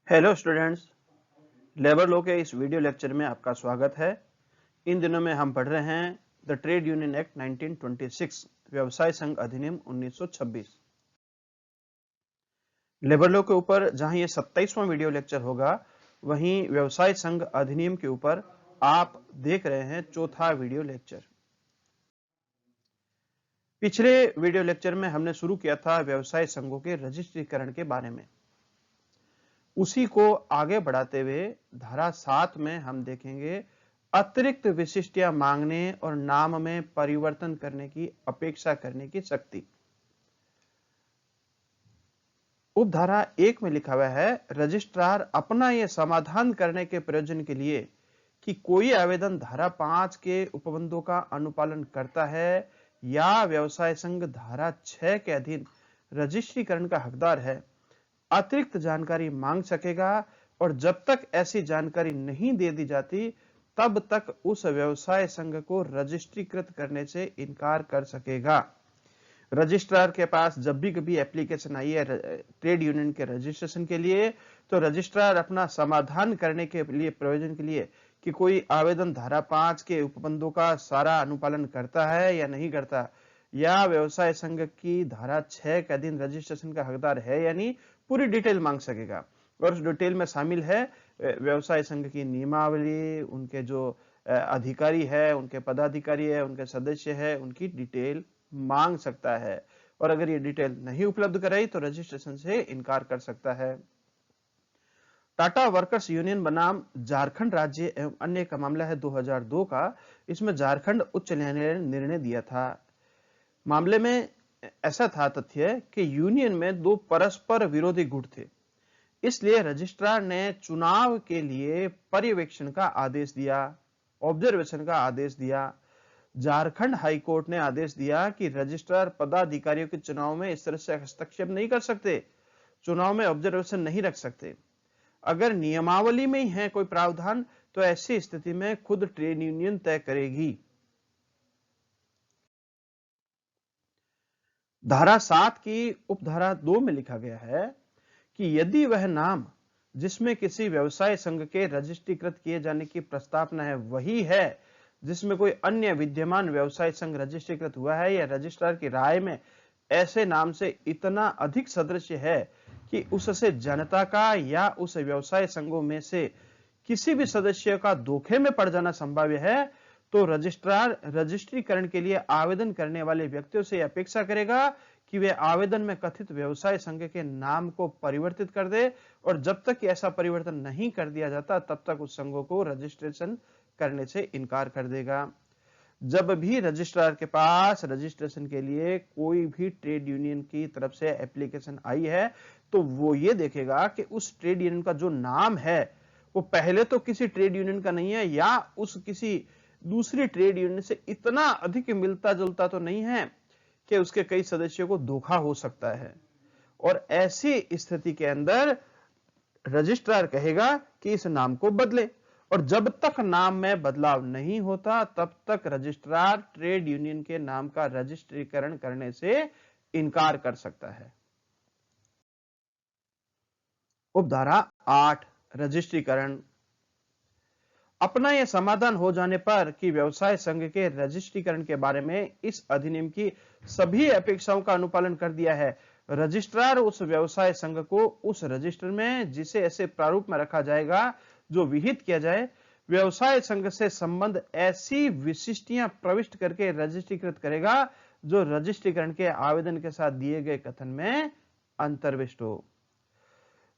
Hello students, labour law के इस video lecture में आपका स्वागत है। इन दिनों में हम पढ़ रहे हैं द ट्रेड यूनियन एक्ट 1926, व्यवसाय संघ अधिनियम 1926। लेबर लॉ के ऊपर जहां ये 27वां वीडियो लेक्चर होगा, वहीं व्यवसाय संघ अधिनियम के ऊपर आप देख रहे हैं चौथा वीडियो लेक्चर। पिछले वीडियो लेक्चर में हमने शुरू किया था व्यवसाय संघों के रजिस्ट्रीकरण के बारे में। उसी को आगे बढ़ाते हुए धारा 7 में हम देखेंगे अतिरिक्त विशिष्टियां मांगने और नाम में परिवर्तन करने की अपेक्षा करने की शक्ति। उपधारा 1 में लिखा हुआ है, रजिस्ट्रार अपना यह समाधान करने के प्रयोजन के लिए कि कोई आवेदन धारा 5 के उपबंधों का अनुपालन करता है या व्यवसाय संघ धारा 6 के अधीन रजिस्ट्रीकरण का हकदार है, अतिरिक्त जानकारी मांग सकेगा और जब तक ऐसी जानकारी नहीं दे दी जाती तब तक उस व्यवसाय संघ को रजिस्ट्रीकृत करने से इनकार कर सकेगा। रजिस्ट्रार के पास जब भी कभी एप्लीकेशन आई है ट्रेड यूनियन के रजिस्ट्रेशन के लिए, तो रजिस्ट्रार अपना समाधान करने के लिए प्रयोजन के लिए कि कोई आवेदन धारा 5 के उपबंधों का सारा अनुपालन करता है या नहीं करता, या व्यवसाय संघ की धारा 6 के अधीन रजिस्ट्रेशन का हकदार है या नहीं, पूरी डिटेल मांग सकेगा। और उस डिटेल में शामिल है व्यवसाय संघ की नियमावली, उनके जो अधिकारी है, उनके पदाधिकारी है, उनके सदस्य है, उनकी डिटेल मांग सकता है। और अगर ये डिटेल नहीं उपलब्ध कराई तो रजिस्ट्रेशन से इनकार कर सकता है। टाटा वर्कर्स यूनियन बनाम झारखंड राज्य एवं अन्य का मामला है 2002 का। इसमें झारखंड उच्च न्यायालय ने निर्णय दिया था। मामले में ऐसा था तथ्य कि यूनियन में दो परस्पर विरोधी गुट थे, इसलिए रजिस्ट्रार ने चुनाव के लिए पर्यवेक्षण का आदेश दिया, ऑब्जर्वेशन का आदेश दिया। झारखंड हाईकोर्ट ने आदेश दिया कि रजिस्ट्रार पदाधिकारियों के चुनाव में इस तरह से हस्तक्षेप नहीं कर सकते, चुनाव में ऑब्जर्वेशन नहीं रख सकते। अगर नियमावली में ही है कोई प्रावधान तो ऐसी स्थिति में खुद ट्रेड यूनियन तय करेगी। धारा 7 की उपधारा 2 में लिखा गया है कि यदि वह नाम जिसमें किसी व्यवसाय संघ के रजिस्ट्रीकृत किए जाने की प्रस्तावना है वही है जिसमें कोई अन्य विद्यमान व्यवसाय संघ रजिस्ट्रीकृत हुआ है, या रजिस्ट्रार की राय में ऐसे नाम से इतना अधिक सदृश है कि उससे जनता का या उस व्यवसाय संघों में से किसी भी सदस्य का धोखे में पड़ जाना संभाव्य है, तो रजिस्ट्रार रजिस्ट्रीकरण के लिए आवेदन करने वाले व्यक्तियों से अपेक्षा करेगा कि वे आवेदन में कथित व्यवसाय संघ के नाम को परिवर्तित कर दे, और जब तक ऐसा परिवर्तन नहीं कर दिया जाता तब तक उस संघों को रजिस्ट्रेशन करने से इनकार कर देगा। जब भी रजिस्ट्रार के पास रजिस्ट्रेशन के लिए कोई भी ट्रेड यूनियन की तरफ से एप्लीकेशन आई है, तो वो ये देखेगा कि उस ट्रेड यूनियन का जो नाम है वो पहले तो किसी ट्रेड यूनियन का नहीं है, या उस किसी दूसरी ट्रेड यूनियन से इतना अधिक मिलता जुलता तो नहीं है कि उसके कई सदस्यों को धोखा हो सकता है। और ऐसी स्थिति के अंदर रजिस्ट्रार कहेगा कि इस नाम को बदले, और जब तक नाम में बदलाव नहीं होता तब तक रजिस्ट्रार ट्रेड यूनियन के नाम का रजिस्ट्रीकरण करने से इनकार कर सकता है। उपधारा 8 रजिस्ट्रीकरण। अपना यह समाधान हो जाने पर कि व्यवसाय संघ के रजिस्ट्रीकरण के बारे में इस अधिनियम की सभी अपेक्षाओं का अनुपालन कर दिया है, रजिस्ट्रार उस व्यवसाय संघ को उस रजिस्टर में जिसे ऐसे प्रारूप में रखा जाएगा जो विहित किया जाए, व्यवसाय संघ से संबंध ऐसी विशिष्टियां प्रविष्ट करके रजिस्ट्रीकृत करेगा जो रजिस्ट्रीकरण के आवेदन के साथ दिए गए कथन में अंतर्विष्ट हो।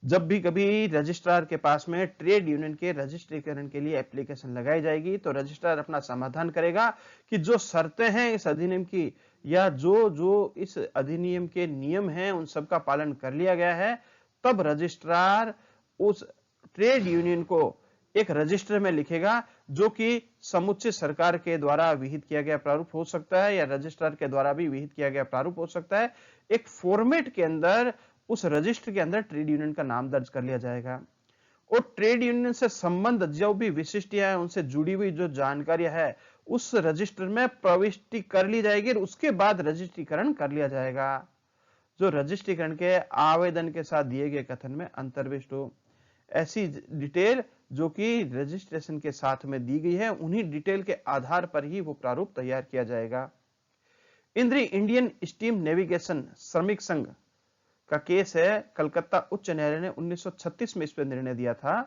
जब भी कभी रजिस्ट्रार के पास में ट्रेड यूनियन के रजिस्ट्रीकरण के लिए एप्लीकेशन लगाई जाएगी, तो रजिस्ट्रार अपना समाधान करेगा कि जो शर्तें हैं इस अधिनियम की, या जो जो इस अधिनियम के नियम हैं उन सब का पालन कर लिया गया है, तब रजिस्ट्रार उस ट्रेड यूनियन को एक रजिस्टर में लिखेगा, जो कि समुचित सरकार के द्वारा विहित किया गया प्रारूप हो सकता है या रजिस्ट्रार के द्वारा भी विहित किया गया प्रारूप हो सकता है। एक फॉर्मेट के अंदर उस रजिस्टर के अंदर ट्रेड यूनियन का नाम दर्ज कर लिया जाएगा, और ट्रेड यूनियन से संबंध जो भी विशिष्टियां हैं उनसे जुड़ी हुई जो जानकारी है उस रजिस्टर में प्रविष्टि कर ली जाएगी, और उसके बाद रजिस्ट्रीकरण कर लिया जाएगा जो रजिस्ट्रीकरण के आवेदन के साथ दिए गए कथन में अंतर्विष्ट हो। ऐसी डिटेल जो कि रजिस्ट्रेशन के साथ में दी गई है, उन्हीं डिटेल के आधार पर ही वो प्रारूप तैयार किया जाएगा। इंडियन स्टीम नेविगेशन श्रमिक संघ का केस है। कलकत्ता उच्च न्यायालय ने 1936 में इस पर निर्णय दिया था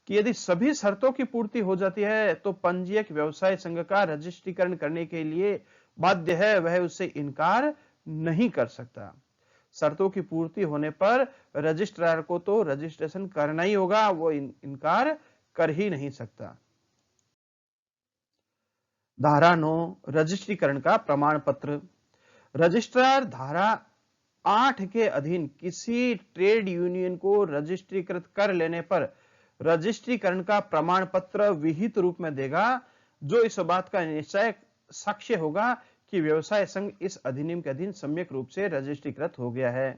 कि यदि सभी शर्तों की पूर्ति हो जाती है तो पंजीयक व्यवसाय संघ का रजिस्ट्रीकरण करने के लिए बाध्य है, वह उससे इनकार नहीं कर सकता। शर्तों की पूर्ति होने पर रजिस्ट्रार को तो रजिस्ट्रेशन करना ही होगा, वो इनकार कर ही नहीं सकता। धारा 9 रजिस्ट्रीकरण का प्रमाण पत्र। रजिस्ट्रार धारा 8 के अधीन किसी ट्रेड यूनियन को रजिस्ट्रीकृत कर लेने पर रजिस्ट्रीकरण का प्रमाण पत्र विहित रूप में देगा, जो इस बात का निश्चय साक्ष्य होगा कि व्यवसाय संघ इस अधिनियम के अधीन सम्यक रूप से रजिस्ट्रीकृत हो गया है।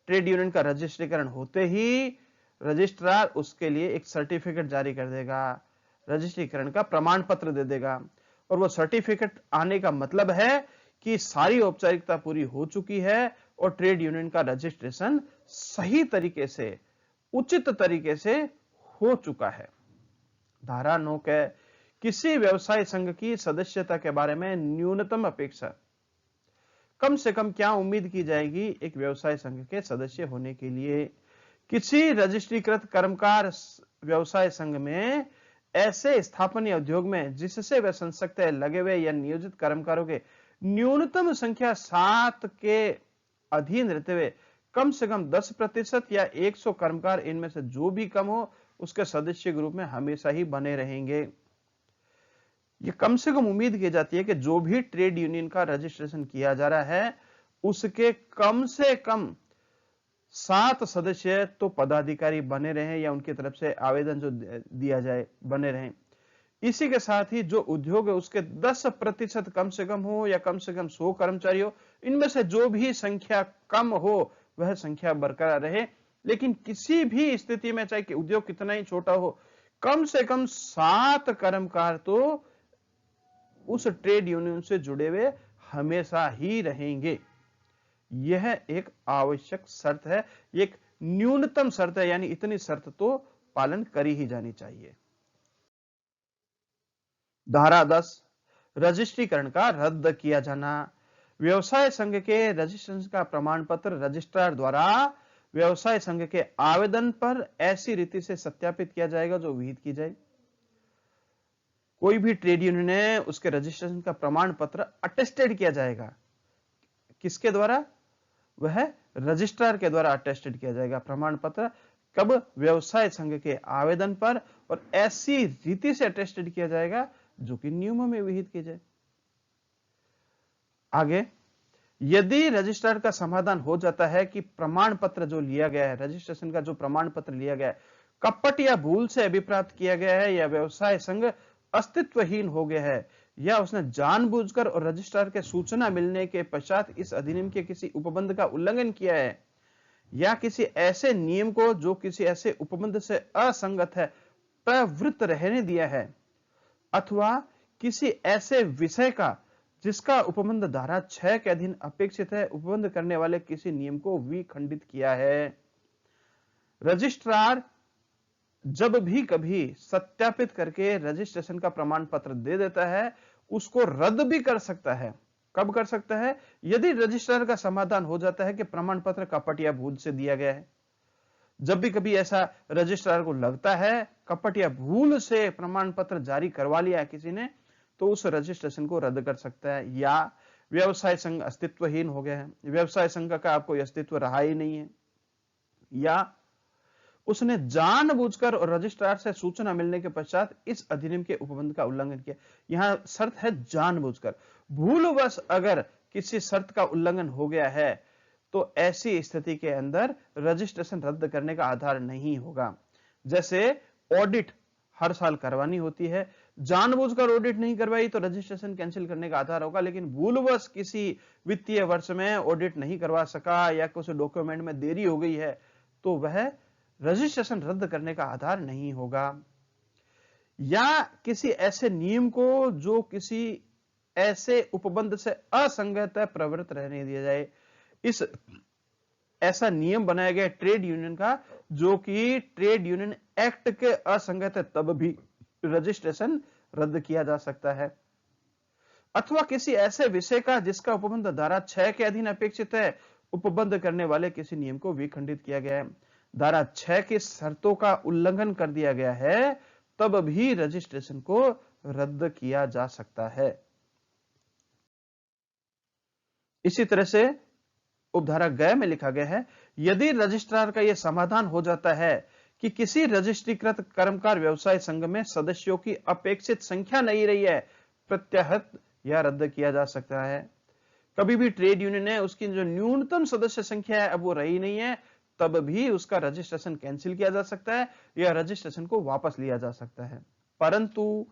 ट्रेड यूनियन का रजिस्ट्रीकरण होते ही रजिस्ट्रार उसके लिए एक सर्टिफिकेट जारी कर देगा, रजिस्ट्रीकरण का प्रमाण पत्र दे देगा, और वो सर्टिफिकेट आने का मतलब है कि सारी औपचारिकता पूरी हो चुकी है और ट्रेड यूनियन का रजिस्ट्रेशन सही तरीके से, उचित तरीके से हो चुका है। धारा 9 के किसी व्यवसाय संघ की सदस्यता के बारे में न्यूनतम अपेक्षा, कम से कम क्या उम्मीद की जाएगी एक व्यवसाय संघ के सदस्य होने के लिए। किसी रजिस्ट्रीकृत कर्मकार व्यवसाय संघ में ऐसे स्थापन या उद्योग में जिससे वह संसक्त लगे हुए या नियोजित कर्मकारों के न्यूनतम संख्या 7 के अधीन रहते हुए कम से कम 10% या 100 कर्मकार इनमें से जो भी कम हो उसके सदस्य ग्रुप में हमेशा ही बने रहेंगे। ये कम से कम उम्मीद की जाती है कि जो भी ट्रेड यूनियन का रजिस्ट्रेशन किया जा रहा है उसके कम से कम 7 सदस्य तो पदाधिकारी बने रहे या उनकी तरफ से आवेदन जो दिया जाए बने रहे। इसी के साथ ही जो उद्योग है उसके 10% कम से कम हो या कम से कम 100 कर्मचारी हो, इनमें से जो भी संख्या कम हो वह संख्या बरकरार रहे। लेकिन किसी भी स्थिति में चाहे कि उद्योग कितना ही छोटा हो, कम से कम 7 कर्मकार तो उस ट्रेड यूनियन से जुड़े हुए हमेशा ही रहेंगे। यह एक आवश्यक शर्त है, एक न्यूनतम शर्त है, यानी इतनी शर्त तो पालन करी ही जानी चाहिए। धारा 10 रजिस्ट्रीकरण का रद्द किया जाना। व्यवसाय संघ के रजिस्ट्रेशन का प्रमाण पत्र रजिस्ट्रार द्वारा व्यवसाय संघ के आवेदन पर ऐसी रीति से सत्यापित किया जाएगा जो विहित की जाए। कोई भी ट्रेड यूनियन है उसके रजिस्ट्रेशन का प्रमाण पत्र अटेस्टेड किया जाएगा, किसके द्वारा? वह रजिस्ट्रार के द्वारा अटेस्टेड किया जाएगा प्रमाण पत्र। कब? व्यवसाय संघ के आवेदन पर, और ऐसी रीति से अटेस्टेड किया जाएगा जो कि नियमों में विहित की जाए। आगे, यदि रजिस्ट्रार का समाधान हो जाता है कि प्रमाण पत्र जो लिया गया है, रजिस्ट्रेशन का जो प्रमाण पत्र लिया गया है, कपट या भूल से अभिप्राप्त किया गया है, या व्यवसाय संघ अस्तित्वहीन हो गया है, या उसने जानबूझकर और रजिस्ट्रार के सूचना मिलने के पश्चात इस अधिनियम के किसी उपबंध का उल्लंघन किया है, या किसी ऐसे नियम को जो किसी ऐसे उपबंध से असंगत है प्रवृत्त रहने दिया है, अथवा किसी ऐसे विषय का जिसका उपबंध धारा 6 के अधीन अपेक्षित है उपबंध करने वाले किसी नियम को विखंडित किया है। रजिस्ट्रार जब भी कभी सत्यापित करके रजिस्ट्रेशन का प्रमाण पत्र दे देता है उसको रद्द भी कर सकता है। कब कर सकता है? यदि रजिस्ट्रार का समाधान हो जाता है कि प्रमाण पत्र कपट या भूल से दिया गया है। जब भी कभी ऐसा रजिस्ट्रार को लगता है कपट या भूल से प्रमाण पत्र जारी करवा लिया है किसी ने, तो उस रजिस्ट्रेशन को रद्द कर सकता है। या व्यवसाय संघ अस्तित्वहीन हो गया है, व्यवसाय संघ का अब कोई अस्तित्व रहा ही नहीं है, या उसने जानबूझकर और रजिस्ट्रार से सूचना मिलने के पश्चात इस अधिनियम के उपबंध का उल्लंघन किया। यहां शर्त है जानबूझकर। भूलवश अगर किसी शर्त का उल्लंघन हो गया है तो ऐसी स्थिति के अंदर रजिस्ट्रेशन रद्द करने का आधार नहीं होगा। जैसे ऑडिट हर साल करवानी होती है, जानबूझकर ऑडिट नहीं करवाई तो रजिस्ट्रेशन कैंसिल करने का आधार होगा, लेकिन भूलवश किसी वित्तीय वर्ष में ऑडिट नहीं करवा सका या कुछ डॉक्यूमेंट में देरी हो गई है तो वह रजिस्ट्रेशन रद्द करने का आधार नहीं होगा। या किसी ऐसे नियम को जो किसी ऐसे उपबंध से असंगत प्रवृत्त रहने दिया जाए, इस ऐसा नियम बनाया गया ट्रेड यूनियन का जो कि ट्रेड यूनियन एक्ट के असंगत है, तब भी रजिस्ट्रेशन रद्द किया जा सकता है। अथवा किसी ऐसे विषय का जिसका उपबंध धारा 6 के अधीन अपेक्षित है, उपबंध करने वाले किसी नियम को विखंडित किया गया है, धारा 6 की शर्तों का उल्लंघन कर दिया गया है, तब भी रजिस्ट्रेशन को रद्द किया जा सकता है। इसी तरह से उपधारा ग में लिखा गया है, यदि रजिस्ट्रार का यह समाधान हो जाता है कि किसी रजिस्ट्रीकृत कर्मकार व्यवसाय संघ में सदस्यों की अपेक्षित संख्या नहीं रही है, प्रत्याहृत या रद्द किया जा सकता है। कभी भी ट्रेड यूनियन है, उसकी जो न्यूनतम सदस्य संख्या है अब वो रही नहीं है, तब भी उसका रजिस्ट्रेशन कैंसिल किया जा सकता है या रजिस्ट्रेशन को वापस लिया जा सकता है। परंतु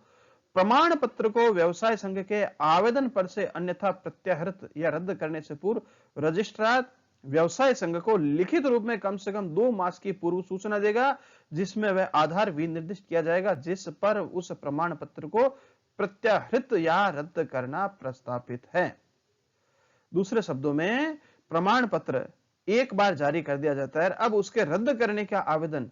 प्रमाण पत्र को व्यवसाय संघ के आवेदन पर से अन्यथा प्रत्याहृत या रद्द करने से पूर्व रजिस्ट्रार व्यवसाय संघ को लिखित रूप में कम से कम 2 मास की पूर्व सूचना देगा, जिसमें वह आधार विनिर्दिष्ट किया जाएगा जिस पर उस प्रमाण पत्र को प्रत्याहृत या रद्द करना प्रस्तावित है। दूसरे शब्दों में प्रमाण पत्र एक बार जारी कर दिया जाता है, अब उसके रद्द करने का आवेदन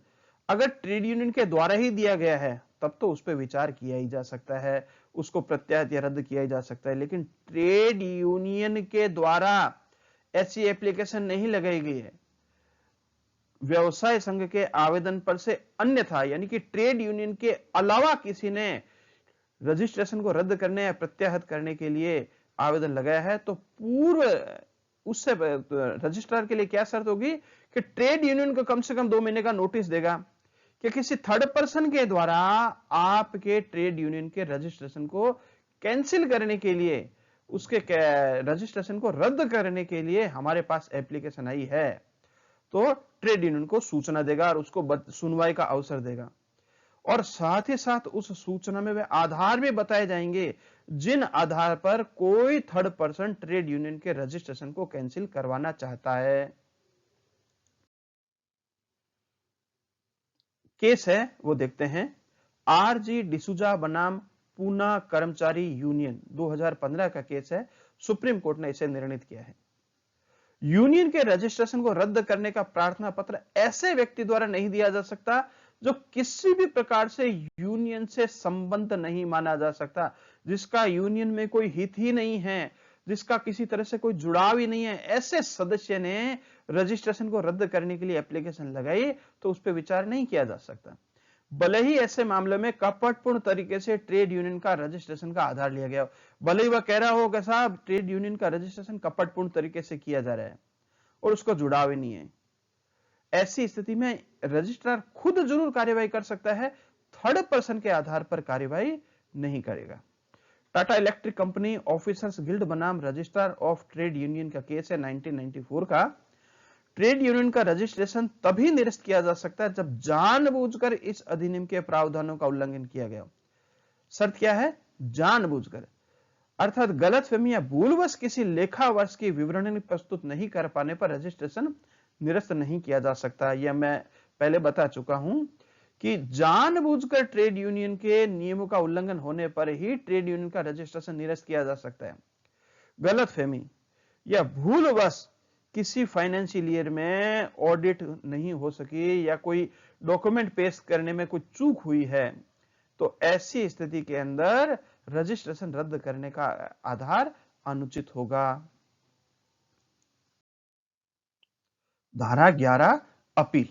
अगर ट्रेड यूनियन के द्वारा ही दिया गया है तब तो उस पर विचार किया ही जा सकता है, उसको प्रत्याहृत या रद्द किया ही जा सकता है। लेकिन ट्रेड यूनियन के द्वारा ऐसी एप्लीकेशन नहीं लगाई गई है, व्यवसाय संघ के आवेदन पर से अन्यथा यानी कि ट्रेड यूनियन के अलावा किसी ने रजिस्ट्रेशन को रद्द करने या प्रत्याहृत करने के लिए आवेदन लगाया है, तो पूर्व उससे रजिस्ट्रार के लिए क्या शर्त होगी कि ट्रेड यूनियन को कम से कम 2 महीने का नोटिस देगा कि किसी थर्ड पर्सन के द्वारा आपके ट्रेड यूनियन के रजिस्ट्रेशन को कैंसिल करने के लिए, उसके रजिस्ट्रेशन को रद्द करने के लिए हमारे पास एप्लीकेशन आई है, तो ट्रेड यूनियन को सूचना देगा और उसको सुनवाई का अवसर देगा। और साथ ही साथ उस सूचना में वे आधार भी बताए जाएंगे जिन आधार पर कोई थर्ड पर्सन ट्रेड यूनियन के रजिस्ट्रेशन को कैंसिल करवाना चाहता है। केस है वो देखते हैं। आरजी डिसूजा बनाम पूना कर्मचारी यूनियन 2015 का केस है, सुप्रीम कोर्ट ने इसे निर्णित किया है। यूनियन के रजिस्ट्रेशन को रद्द करने का प्रार्थना पत्र ऐसे व्यक्ति द्वारा नहीं दिया जा सकता जो किसी भी प्रकार से यूनियन से संबंध नहीं माना जा सकता, जिसका यूनियन में कोई हित ही नहीं है, जिसका किसी तरह से कोई जुड़ाव ही नहीं है। ऐसे सदस्य ने रजिस्ट्रेशन को रद्द करने के लिए एप्लीकेशन लगाई तो उस पर विचार नहीं किया जा सकता, भले ही ऐसे मामले में कपटपूर्ण तरीके से ट्रेड यूनियन का रजिस्ट्रेशन का आधार लिया गया हो, भले ही वह कह रहा हो कि साहब ट्रेड यूनियन का रजिस्ट्रेशन कपटपूर्ण तरीके से किया जा रहा है और उसको जुड़ाव ही नहीं है। ऐसी स्थिति में रजिस्ट्रार खुद जरूर कार्यवाही कर सकता है, थर्ड पर्सन के आधार पर कार्यवाही नहीं करेगा। Tata electric company officers guild बनाम रजिस्ट्रार ऑफ ट्रेड यूनियन का केस है 1994 का। ट्रेड यूनियन का रजिस्ट्रेशन तभी निरस्त किया जा सकता है जब जानबूझकर इस अधिनियम के प्रावधानों का उल्लंघन किया गया। शर्त क्या है? जानबूझकर, अर्थात गलतफहमी या भूलवश किसी लेखा वर्ष की विवरणी प्रस्तुत नहीं कर पाने पर रजिस्ट्रेशन निरस्त नहीं किया जा सकता। यह मैं पहले बता चुका हूं कि जानबूझकर ट्रेड यूनियन के नियमों का उल्लंघन होने पर ही ट्रेड यूनियन का रजिस्ट्रेशन निरस्त किया जा सकता है। गलतफहमी या भूलवश किसी फाइनेंशियल ईयर में ऑडिट नहीं हो सकी या कोई डॉक्यूमेंट पेश करने में कोई चूक हुई है, तो ऐसी स्थिति के अंदर रजिस्ट्रेशन रद्द करने का आधार अनुचित होगा। धारा 11 अपील।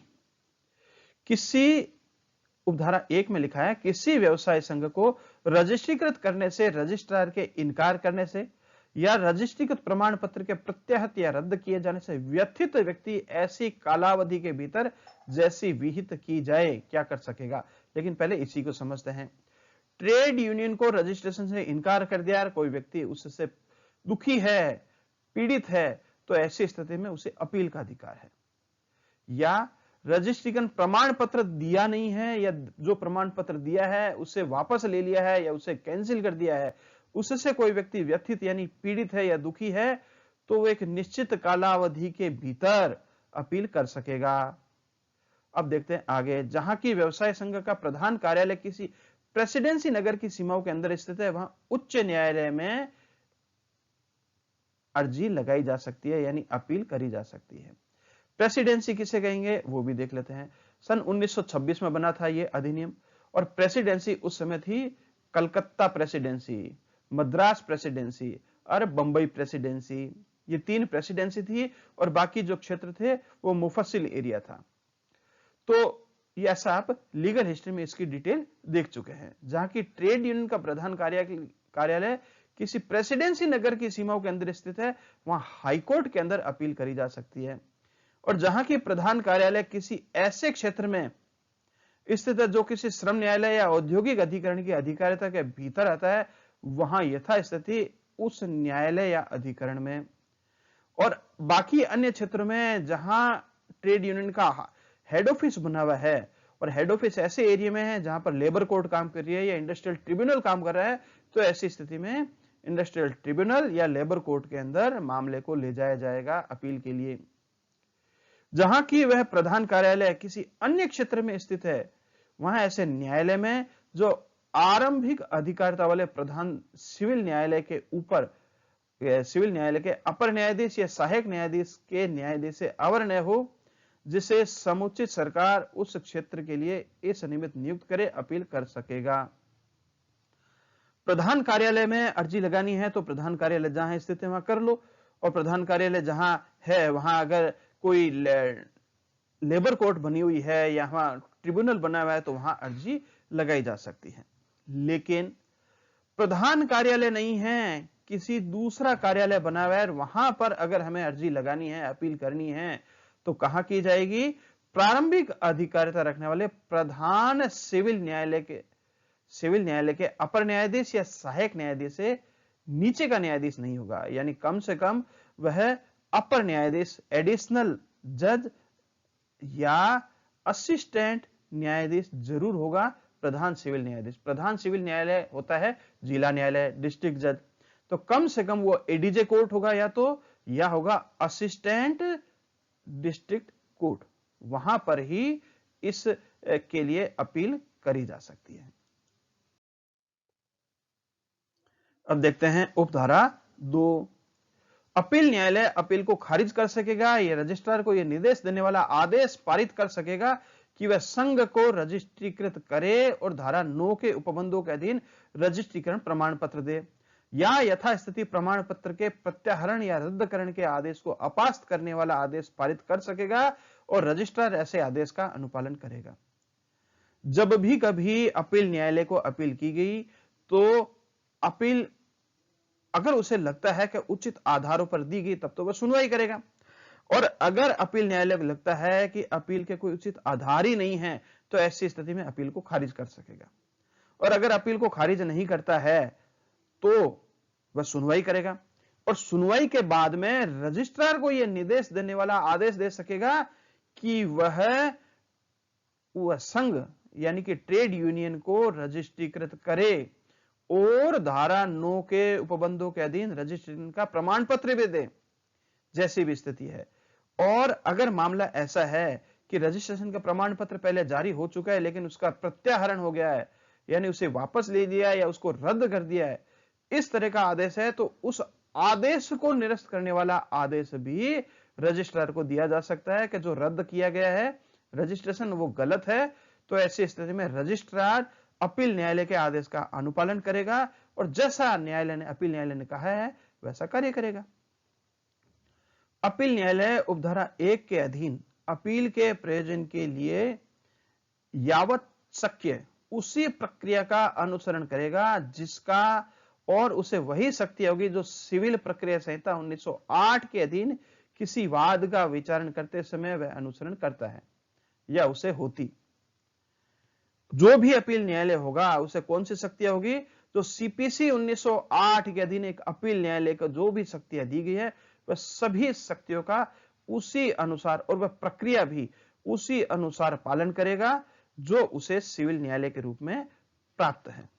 किसी उपधारा 1 में लिखा है, किसी व्यवसाय संघ को रजिस्ट्रीकृत करने से रजिस्ट्रार के इनकार करने से या रजिस्ट्रीकृत प्रमाण पत्र के प्रत्याहृत या रद्द किए जाने से व्यथित व्यक्ति ऐसी कालावधि के भीतर जैसी विहित की जाए क्या कर सकेगा। लेकिन पहले इसी को समझते हैं। ट्रेड यूनियन को रजिस्ट्रेशन से इनकार कर दिया और कोई व्यक्ति उससे दुखी है, पीड़ित है, तो ऐसी स्थिति में उसे अपील का अधिकार है। या रजिस्ट्रेशन प्रमाण पत्र दिया नहीं है या जो प्रमाण पत्र दिया है उसे वापस ले लिया है या उसे कैंसिल कर दिया है, उससे कोई व्यक्ति व्यथित यानी पीड़ित है या दुखी है, तो वो एक निश्चित कालावधि के भीतर अपील कर सकेगा। अब देखते हैं आगे। जहां की व्यवसाय संघ का प्रधान कार्यालय किसी प्रेसिडेंसी नगर की सीमाओं के अंदर स्थित है, वहां उच्च न्यायालय में अर्जी लगाई जा सकती है यानी अपील करी जा सकती है। प्रेसिडेंसी किसे कहेंगे वो भी देख लेते हैं। सन 1926 में बना था ये अधिनियम, और प्रेसिडेंसी उस समय थी कलकत्ता प्रेसिडेंसी, मद्रास प्रेसिडेंसी और बंबई प्रेसिडेंसी। ये 3 प्रेसिडेंसी थी और बाकी जो क्षेत्र थे वो मुफस्सिल एरिया था। तो ये ऐसा आप लीगल हिस्ट्री में इसकी डिटेल देख चुके हैं। जहां की ट्रेड यूनियन का प्रधान कार्यालय किसी प्रेसिडेंसी नगर की सीमाओं के अंदर स्थित है, वहां हाईकोर्ट के अंदर अपील करी जा सकती है। और जहां की प्रधान कार्यालय किसी ऐसे क्षेत्र में स्थित है जो किसी श्रम न्यायालय या औद्योगिक अधिकरण की अधिकारिता के भीतर आता है, वहां यथास्थिति उस न्यायालय या अधिकरण में। और बाकी अन्य क्षेत्रों में जहां ट्रेड यूनियन का हेड ऑफिस बना हुआ है, और हेड ऑफिस ऐसे एरिया में है जहां पर लेबर कोर्ट काम कर रही है या इंडस्ट्रियल ट्रिब्यूनल काम कर रहा है, तो ऐसी स्थिति में इंडस्ट्रियल ट्रिब्यूनल या लेबर कोर्ट के अंदर मामले को ले जाया जाएगा अपील के लिए। जहां की वह प्रधान कार्यालय किसी अन्य क्षेत्र में स्थित है, वहां ऐसे न्यायालय में जो आरंभिक अधिकारिता वाले प्रधान सिविल न्यायालय के ऊपर, सिविल न्यायालय के अपर न्यायाधीश या सहायक न्यायाधीश के न्यायाधीश से अवर हो, जिसे समुचित सरकार उस क्षेत्र के लिए इस निमित्त नियुक्त करे, अपील कर सकेगा। प्रधान कार्यालय में अर्जी लगानी है तो प्रधान कार्यालय जहां स्थित है वहां कर लो, और प्रधान कार्यालय जहां है वहां अगर कोई लेबर कोर्ट बनी हुई है या वहां ट्रिब्यूनल बना हुआ है तो वहां अर्जी लगाई जा सकती है। लेकिन प्रधान कार्यालय नहीं है, किसी दूसरा कार्यालय बना हुआ है, वहां पर अगर हमें अर्जी लगानी है, अपील करनी है, तो कहां की जाएगी? प्रारंभिक अधिकारिता रखने वाले प्रधान सिविल न्यायालय के अपर न्यायाधीश या सहायक न्यायाधीश से नीचे का न्यायाधीश नहीं होगा, यानी कम से कम वह अपर न्यायाधीश, एडिशनल जज या असिस्टेंट न्यायाधीश जरूर होगा। प्रधान सिविल न्यायालय होता है जिला न्यायालय, डिस्ट्रिक्ट जज, तो कम से कम वो एडीजे कोर्ट होगा या होगा असिस्टेंट डिस्ट्रिक्ट कोर्ट। वहां पर ही इस के लिए अपील करी जा सकती है। अब देखते हैं उपधारा 2। अपील न्यायालय अपील को खारिज कर सकेगा, यह रजिस्ट्रार को यह निर्देश देने वाला आदेश पारित कर सकेगा कि वह संघ को रजिस्ट्रीकृत करे और धारा 9 के उपबंधों के अधीन रजिस्ट्रीकरण प्रमाण पत्र दे, या यथास्थिति प्रमाण पत्र के प्रत्याहरण या रद्दकरण के आदेश को अपास्त करने वाला आदेश पारित कर सकेगा, और रजिस्ट्रार ऐसे आदेश का अनुपालन करेगा। जब भी कभी अपील न्यायालय को अपील की गई तो अपील अगर उसे लगता है कि उचित आधारों पर दी गई तब तो वह सुनवाई करेगा, और अगर अपील न्यायालय को लगता है कि अपील के कोई उचित आधार ही नहीं है तो ऐसी स्थिति में अपील को खारिज कर सकेगा। और अगर अपील को खारिज नहीं करता है तो वह सुनवाई करेगा, और सुनवाई के बाद में रजिस्ट्रार को यह निर्देश देने वाला आदेश दे सकेगा कि वह संघ यानी कि ट्रेड यूनियन को रजिस्ट्रीकृत करे और धारा 9 के उपबंधों के अधीन रजिस्ट्रेशन का प्रमाण पत्र भी दे, जैसी भी स्थिति है। और अगर मामला ऐसा है कि रजिस्ट्रेशन का प्रमाण पत्र पहले जारी हो चुका है लेकिन उसका प्रत्याहरण हो गया है, यानी उसे वापस ले लिया या उसको रद्द कर दिया है, इस तरह का आदेश है, तो उस आदेश को निरस्त करने वाला आदेश भी रजिस्ट्रार को दिया जा सकता है कि जो रद्द किया गया है रजिस्ट्रेशन वो गलत है। तो ऐसी स्थिति में रजिस्ट्रार अपील न्यायालय के आदेश का अनुपालन करेगा और जैसा अपील न्यायालय ने कहा है वैसा कार्य करेगा। अपील न्यायालय उपधारा 1 के अधीन अपील के प्रयोजन के लिए यावत शक्य उसी प्रक्रिया का अनुसरण करेगा जिसका और उसे वही शक्ति होगी जो सिविल प्रक्रिया संहिता 1908 के अधीन किसी वाद का विचारण करते समय वह अनुसरण करता है या उसे होती। जो भी अपील न्यायालय होगा उसे कौन सी शक्तियां होगी? जो सीपीसी 1908 के अधीन एक अपील न्यायालय को जो भी शक्तियां दी गई है वह सभी शक्तियों का उसी अनुसार और वह प्रक्रिया भी उसी अनुसार पालन करेगा जो उसे सिविल न्यायालय के रूप में प्राप्त है।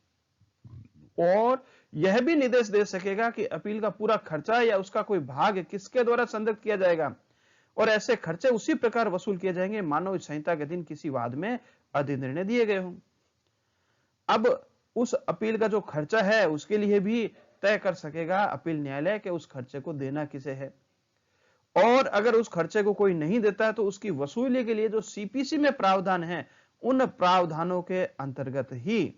और यह भी निर्देश दे सकेगा कि अपील का पूरा खर्चा या उसका कोई भाग किसके द्वारा संदिग्ध किया जाएगा, और ऐसे खर्चे उसी प्रकार वसूल किए जाएंगे मानव संहिता के अधीन किसी वाद में अधिनिर्णय दिए गए हों। अब उस अपील का जो खर्चा है उसके लिए भी तय कर सकेगा अपील न्यायालय के उस खर्चे को देना किसे है। और अगर उस खर्चे को कोई नहीं देता है तो उसकी वसूली के लिए जो सीपीसी में प्रावधान है, उन प्रावधानों के अंतर्गत ही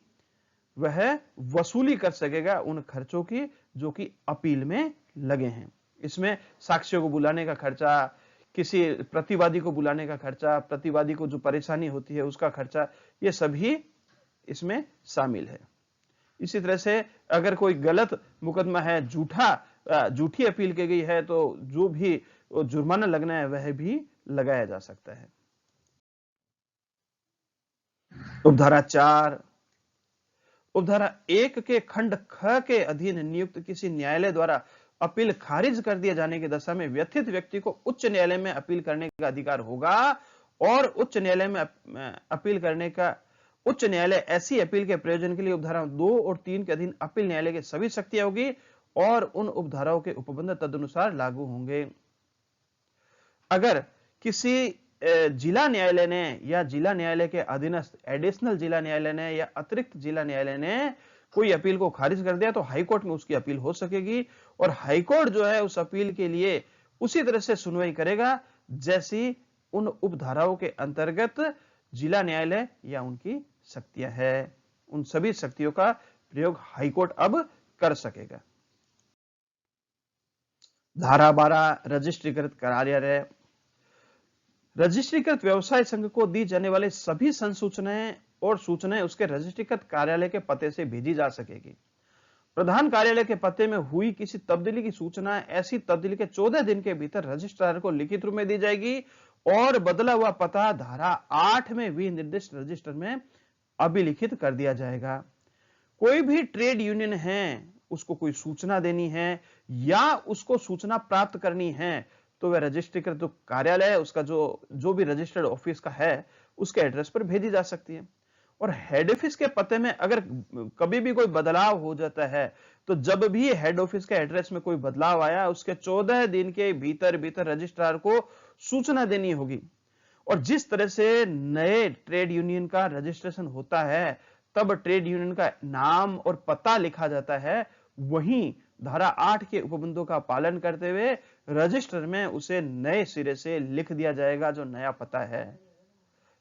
वह वसूली कर सकेगा उन खर्चों की जो कि अपील में लगे हैं। इसमें साक्ष्यों को बुलाने का खर्चा, किसी प्रतिवादी को बुलाने का खर्चा, प्रतिवादी को जो परेशानी होती है उसका खर्चा, ये सभी इसमें शामिल है। इसी तरह से अगर कोई गलत मुकदमा है, झूठी अपील की गई है, तो जो भी जुर्माना लगना है वह भी लगाया जा सकता है। उपधारा 4, उपधारा 1 के खंड ख के अधीन नियुक्त किसी न्यायालय द्वारा अपील खारिज कर दिए जाने की दशा में व्यथित व्यक्ति को उच्च न्यायालय में अपील करने का अधिकार होगा और उच्च न्यायालय में अपील करने का उच्च न्यायालय ऐसी अपील के प्रयोजन के लिए उपधारा 2 और 3 के अधीन अपील न्यायालय की सभी शक्तियां होगी और उन उपधाराओं के उपबंध तदनुसार लागू होंगे। अगर किसी जिला न्यायालय ने या जिला न्यायालय के अधीनस्थ एडिशनल जिला न्यायालय ने या अतिरिक्त जिला न्यायालय ने कोई अपील को खारिज कर दिया तो हाईकोर्ट में उसकी अपील हो सकेगी और हाईकोर्ट जो है उस अपील के लिए उसी तरह से सुनवाई करेगा जैसी उन उपधाराओं के अंतर्गत जिला न्यायालय या उनकी शक्तियां है। उन सभी शक्तियों का प्रयोग हाईकोर्ट अब कर सकेगा। धारा 12 रजिस्ट्रीकृत कार्यालय, रजिस्ट्रीकृत व्यवसाय संघ को दी जाने वाली सभी संसूचनाएं और सूचनाएं उसके रजिस्ट्रीकृत कार्यालय के पते से भेजी जा सकेगी। प्रधान कार्यालय के पते में हुई किसी तब्दीली की सूचना ऐसी तब्दीली के 14 दिन के भीतर रजिस्ट्रार को लिखित रूप में दी जाएगी और बदला हुआ पता धारा 8 में विनिर्दिष्ट रजिस्टर में अभिलिखित कर दिया जाएगा। कोई भी ट्रेड यूनियन है, उसको कोई सूचना देनी है या उसको सूचना प्राप्त करनी है तो वह रजिस्ट्रीकृत जो कार्यालय है उसका जो भी रजिस्टर्ड ऑफिस का है उसके एड्रेस पर भेजी जा सकती है। और हेड ऑफिस के पते में अगर कभी भी कोई बदलाव हो जाता है तो जब भी हेड ऑफिस के एड्रेस में कोई बदलाव आया उसके 14 दिन के भीतर रजिस्ट्रार को सूचना देनी होगी। और जिस तरह से नए ट्रेड यूनियन का रजिस्ट्रेशन होता है तब ट्रेड यूनियन का नाम और पता लिखा जाता है, वहीं धारा 8 के उपबंधों का पालन करते हुए रजिस्टर में उसे नए सिरे से लिख दिया जाएगा जो नया पता है,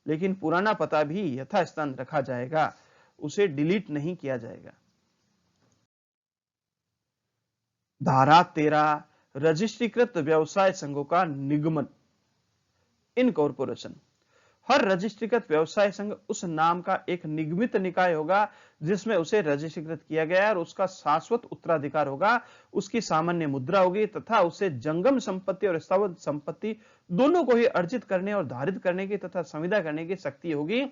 लेकिन पुराना पता भी यथास्थान रखा जाएगा, उसे डिलीट नहीं किया जाएगा। धारा 13 रजिस्ट्रीकृत व्यवसाय संघों का निगमन, इनकॉर्पोरेशन। हर रजिस्ट्रीकृत व्यवसाय संघ उस नाम का एक निगमित निकाय होगा जिसमें उसे रजिस्ट्रीकृत किया गया है और उसका शाश्वत उत्तराधिकार होगा, उसकी सामान्य मुद्रा होगी तथा उसे जंगम संपत्ति और स्थावर संपत्ति दोनों को ही अर्जित करने और धारित करने की तथा संविदा करने की शक्ति होगी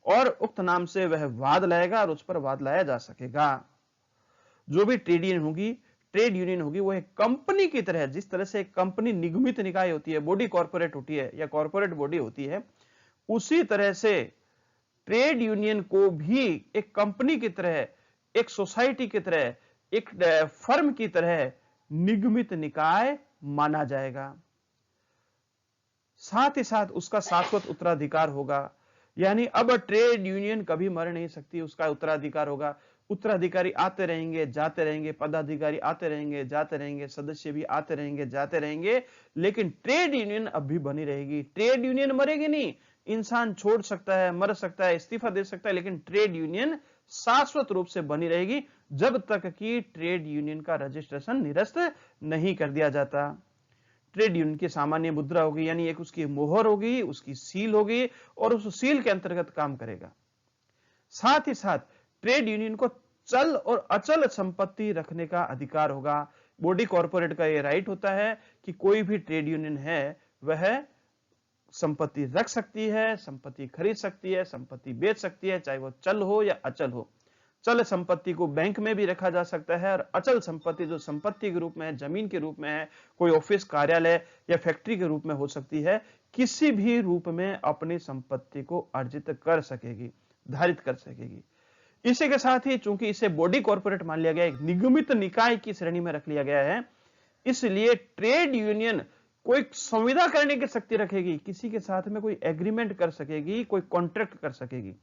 और उक्त नाम से वह वाद लाएगा और उस पर वाद लाया जा सकेगा। जो भी ट्रेड यूनियन होगी वो एक कंपनी की तरह, जिस तरह से एक कंपनी निगमित निकाय होती है, बॉडी कॉर्पोरेट होती है या कॉर्पोरेट बॉडी होती है, उसी तरह से ट्रेड यूनियन को भी एक कंपनी की तरह, एक सोसाइटी की तरह, एक फर्म की तरह निगमित निकाय माना जाएगा। साथ ही साथ उसका शाश्वत उत्तराधिकार होगा, यानी अब ट्रेड यूनियन कभी मर नहीं सकती, उसका उत्तराधिकार होगा। उत्तराधिकारी आते रहेंगे जाते रहेंगे, पदाधिकारी आते रहेंगे जाते रहेंगे, सदस्य भी आते रहेंगे जाते रहेंगे, लेकिन ट्रेड यूनियन अब भी बनी रहेगी। ट्रेड यूनियन मरेगी नहीं, इंसान छोड़ सकता है, मर सकता है, इस्तीफा दे सकता है, लेकिन ट्रेड यूनियन शाश्वत रूप से बनी रहेगी जब तक कि ट्रेड यूनियन का रजिस्ट्रेशन निरस्त नहीं कर दिया जाता। ट्रेड यूनियन की सामान्य मुद्रा होगी, यानी एक उसकी मोहर होगी, उसकी सील होगी और उस सील के अंतर्गत काम करेगा। साथ ही साथ ट्रेड यूनियन को चल और अचल संपत्ति रखने का अधिकार होगा। बॉडी कॉर्पोरेट का यह राइट होता है कि कोई भी ट्रेड यूनियन है वह संपत्ति रख सकती है, संपत्ति खरीद सकती है, संपत्ति बेच सकती है, चाहे वो चल हो या अचल हो। चल संपत्ति को बैंक में भी रखा जा सकता है और अचल संपत्ति जो संपत्ति के रूप में है, जमीन के रूप में है, कोई ऑफिस, कार्यालय या फैक्ट्री के रूप में हो सकती है, किसी भी रूप में अपनी संपत्ति को अर्जित कर सकेगी, धारित कर सकेगी। इसी के साथ ही चूंकि इसे बॉडी कॉर्पोरेट मान लिया गया, एक निगमित निकाय की श्रेणी में रख लिया गया है, इसलिए ट्रेड यूनियन कोई संविदा करने की शक्ति रखेगी, किसी के साथ में कोई एग्रीमेंट कर सकेगी, कोई कॉन्ट्रैक्ट कर सकेगी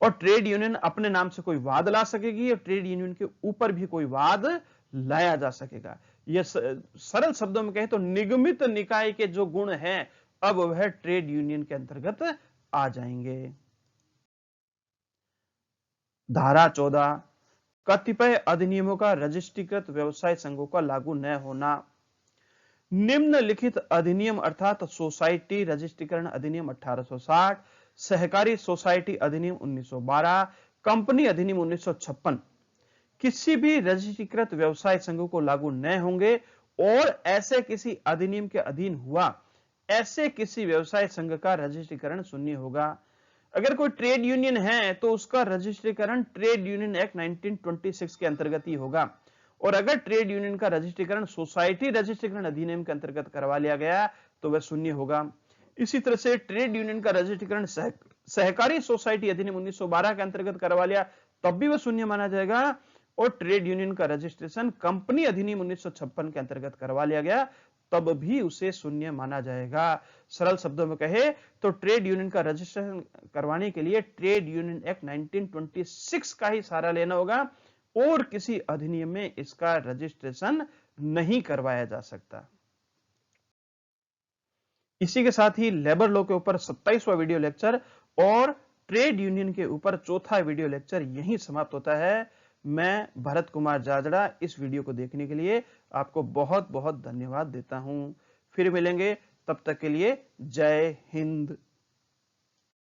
और ट्रेड यूनियन अपने नाम से कोई वाद ला सकेगी और ट्रेड यूनियन के ऊपर भी कोई वाद लाया जा सकेगा। यह सरल शब्दों में कहें तो निगमित निकाय के जो गुण हैं अब वह ट्रेड यूनियन के अंतर्गत आ जाएंगे। धारा 14 कतिपय अधिनियमों का रजिस्ट्रीकृत व्यवसाय संघों का लागू न होना। निम्नलिखित अधिनियम अर्थात सोसाइटी रजिस्ट्रीकरण अधिनियम 1860, सहकारी सोसाइटी अधिनियम 1912, कंपनी अधिनियम 1956 किसी भी रजिस्ट्रीकृत व्यवसाय संघों को लागू न होंगे और ऐसे किसी अधिनियम के अधीन हुआ ऐसे किसी व्यवसाय संघ का रजिस्ट्रीकरण शून्य होगा। अगर कोई ट्रेड यूनियन है तो उसका रजिस्ट्रीकरण ट्रेड यूनियन एक्ट 1926 के अंतर्गत ही होगा और अगर ट्रेड यूनियन का रजिस्ट्रीकरण सोसाइटी रजिस्ट्रीकरण अधिनियम के अंतर्गत करवा लिया गया तो वह शून्य होगा। इसी तरह से ट्रेड यूनियन का रजिस्ट्रीकरण सहकारी सोसाइटी अधिनियम 1912 के अंतर्गत करवा लिया तब भी वह शून्य माना जाएगा और ट्रेड यूनियन का रजिस्ट्रेशन कंपनी अधिनियम 1956 के अंतर्गत करवा लिया गया तब भी उसे शून्य माना जाएगा। सरल शब्दों में कहे तो ट्रेड यूनियन का रजिस्ट्रेशन करवाने के लिए ट्रेड यूनियन एक्ट 1926 का ही सहारा लेना होगा और किसी अधिनियम में इसका रजिस्ट्रेशन नहीं करवाया जा सकता। इसी के साथ ही लेबर लॉ के ऊपर 27वां वीडियो लेक्चर और ट्रेड यूनियन के ऊपर चौथा वीडियो लेक्चर यहीं समाप्त होता है। मैं भरत कुमार जाजड़ा इस वीडियो को देखने के लिए आपको बहुत बहुत धन्यवाद देता हूं। फिर मिलेंगे, तब तक के लिए जय हिंद।